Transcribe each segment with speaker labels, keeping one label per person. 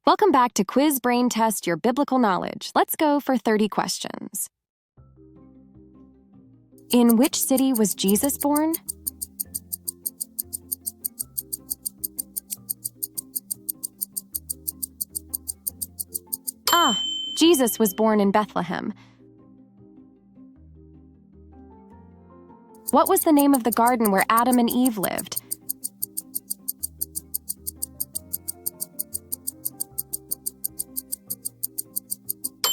Speaker 1: Welcome back to Quiz Brain Test Your Biblical Knowledge. Let's go for 30 questions. In which city was Jesus born? Jesus was born in Bethlehem. What was the name of the garden where Adam and Eve lived?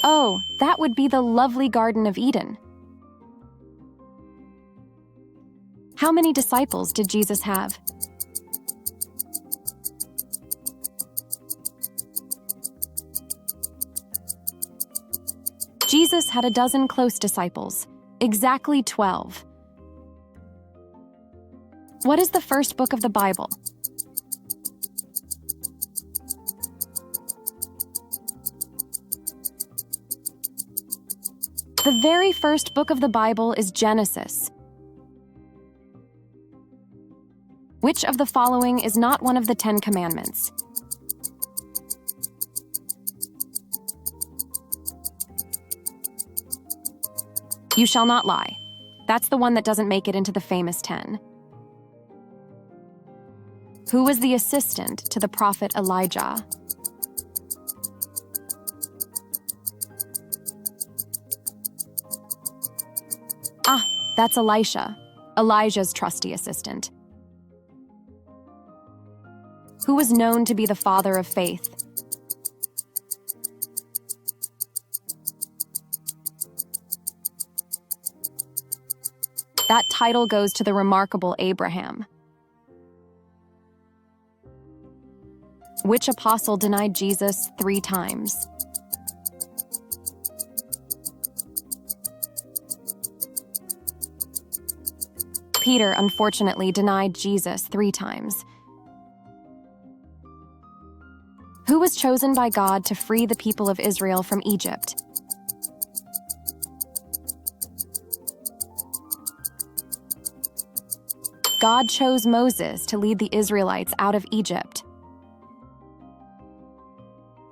Speaker 1: Oh, that would be the lovely Garden of Eden. How many disciples did Jesus have? Jesus had a dozen close disciples, exactly 12. What is the first book of the Bible? The very first book of the Bible is Genesis. Which of the following is not one of the 10 Commandments? You shall not lie. That's the one that doesn't make it into the famous 10. Who was the assistant to the prophet Elijah? That's Elisha, Elijah's trusty assistant. Who was known to be the father of faith? That title goes to the remarkable Abraham. Which apostle denied Jesus 3 times? Peter, unfortunately, denied Jesus 3 times. Who was chosen by God to free the people of Israel from Egypt? God chose Moses to lead the Israelites out of Egypt.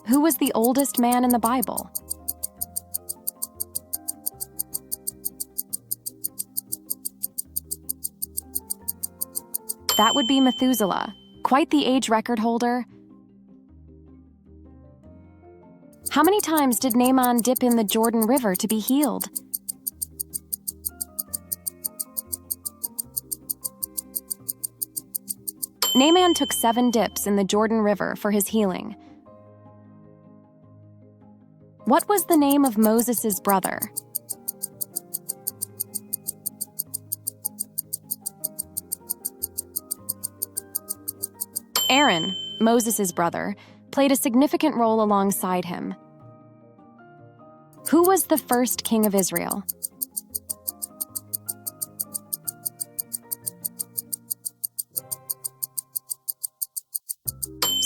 Speaker 1: Who was the oldest man in the Bible? That would be Methuselah, quite the age record holder. How many times did Naaman dip in the Jordan River to be healed? Naaman took 7 dips in the Jordan River for his healing. What was the name of Moses' brother? Aaron, Moses' brother, played a significant role alongside him. Who was the first king of Israel?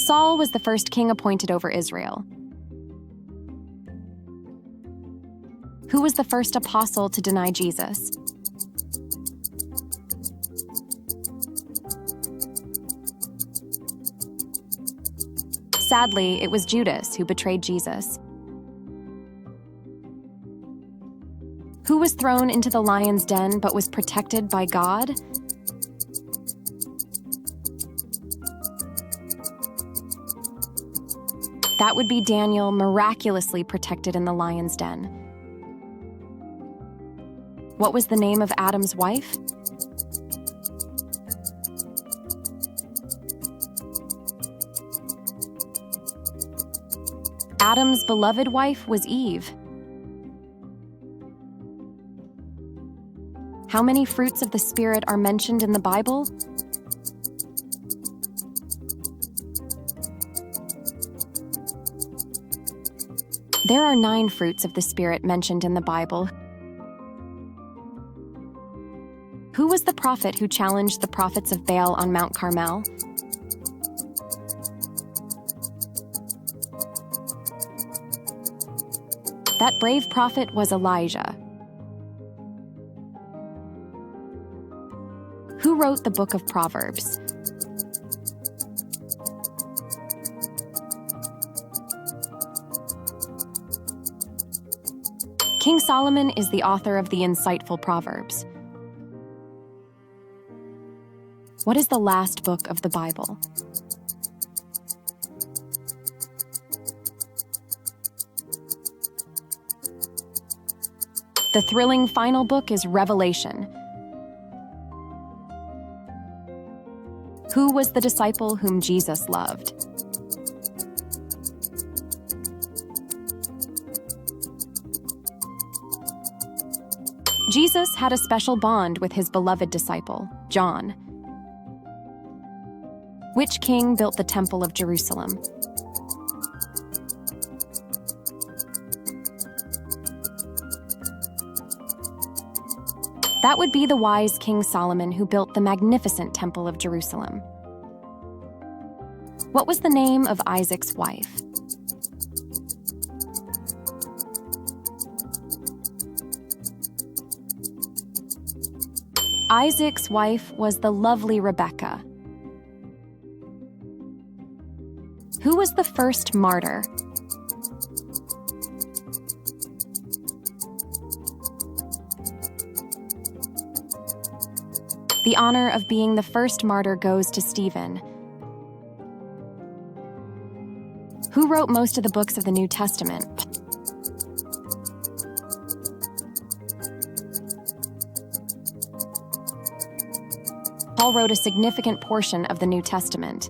Speaker 1: Saul was the first king appointed over Israel. Who was the first apostle to deny Jesus? Sadly, it was Judas who betrayed Jesus. Who was thrown into the lion's den but was protected by God? That would be Daniel, miraculously protected in the lion's den. What was the name of Adam's wife? Adam's beloved wife was Eve. How many fruits of the Spirit are mentioned in the Bible? There are 9 fruits of the Spirit mentioned in the Bible. Who was the prophet who challenged the prophets of Baal on Mount Carmel? That brave prophet was Elijah. Who wrote the book of Proverbs? King Solomon is the author of the insightful Proverbs. What is the last book of the Bible? The thrilling final book is Revelation. Who was the disciple whom Jesus loved? Jesus had a special bond with his beloved disciple, John. Which king built the Temple of Jerusalem? That would be the wise King Solomon, who built the magnificent Temple of Jerusalem. What was the name of Isaac's wife? Isaac's wife was the lovely Rebekah. Who was the first martyr? The honor of being the first martyr goes to Stephen. Who wrote most of the books of the New Testament? Paul wrote a significant portion of the New Testament.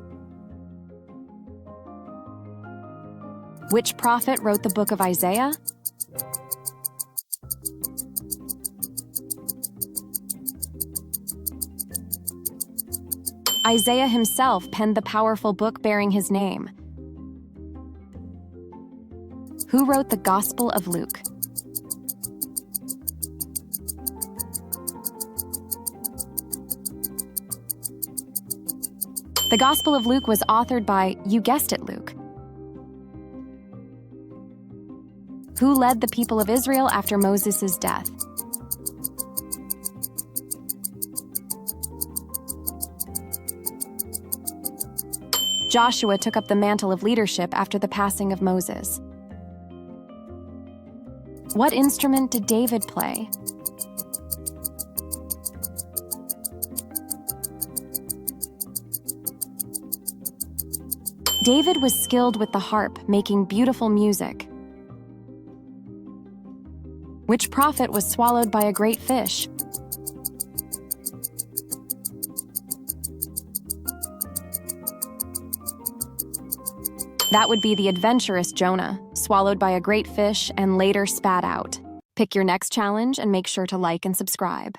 Speaker 1: Which prophet wrote the book of Isaiah? Isaiah himself penned the powerful book bearing his name. Who wrote the Gospel of Luke? The Gospel of Luke was authored by, you guessed it, Luke. Who led the people of Israel after Moses' death? Joshua took up the mantle of leadership after the passing of Moses. What instrument did David play? David was skilled with the harp, making beautiful music. Which prophet was swallowed by a great fish? That would be the adventurous Jonah, swallowed by a great fish and later spat out. Pick your next challenge and make sure to like and subscribe.